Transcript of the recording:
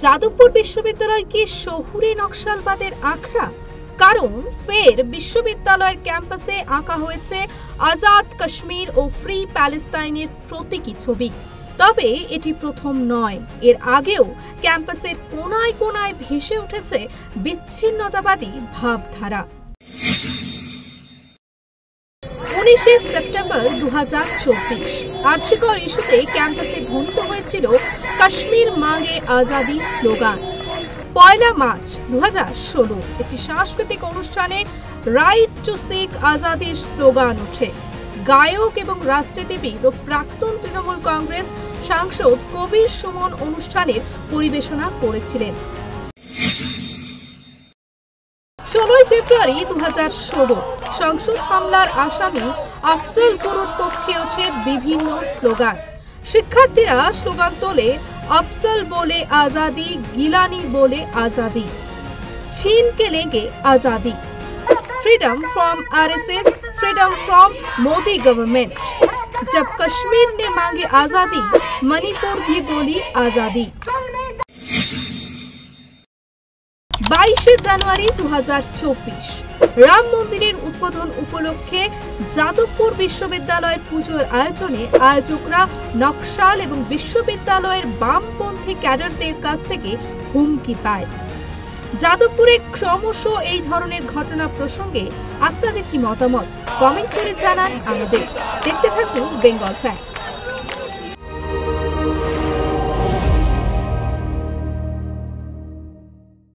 যাদবপুর বিশ্ববিদ্যালয় কি শহুরে নকশালবাদের আখড়া? কারণ ফের বিশ্ববিদ্যালয়ের ক্যাম্পাসে আঁকা হয়েছে আজাদ কাশ্মীর ও ফ্রি প্যালেস্তাইনের প্রতীকী ছবি। তবে এটি প্রথম নয়, এর আগেও ক্যাম্পাসের কোনায় কোনায় ভেসে উঠেছে বিচ্ছিন্নতাবাদী ভাবধারা। 19 সেপ্টেম্বর 2024 আর্যিকর ইস্যুতে ক্যাম্পাসে ধ্বনিত হয়েছিল কাশ্মীর মাঙ্গে আজাদি স্লোগান। 1 মার্চ 2016 একটি সাংস্কৃতিক অনুষ্ঠানে রাইট টু সিক আজাদির স্লোগান ওঠে। গায়ক এবং রাজনীতিবিদ ও প্রাক্তন তৃণমূল কংগ্রেস সাংসদ কবির সুমন অনুষ্ঠানের পরিবেশনা করেছিলেন। 16 ফেব্রুয়ারি 2016 সংসদ হামলার আসামি আফজল গুরুর পক্ষে ওঠে বিভিন্ন স্লোগান। শিক্ষার্থীরা স্লোগান তোলে, আফজল বলে আজাদি, গিলানি বলে आजादी, छीन के लेंगे आजादी, freedom from RSS, freedom from Modi government, जब कश्मीर ने मांगे आजादी, मणिपुर भी बोली आजादी। 22 জানুয়ারি 2024 রাম মন্দিরের উদ্বোধন উপলক্ষে যাদবপুর বিশ্ববিদ্যালয়ের পুজোর আয়োজনে আয়োজকরা নকশাল এবং বিশ্ববিদ্যালয়ের বামপন্থী ক্যাডারদের কাছ থেকে হুমকি পায়। যাদবপুরে ক্রমশ এই ধরনের ঘটনা প্রসঙ্গে আপনাদের কি মতামত? কমেন্ট করে জানান আমাদের। দেখতে থাকুন বেঙ্গল ফ্যাক্ট।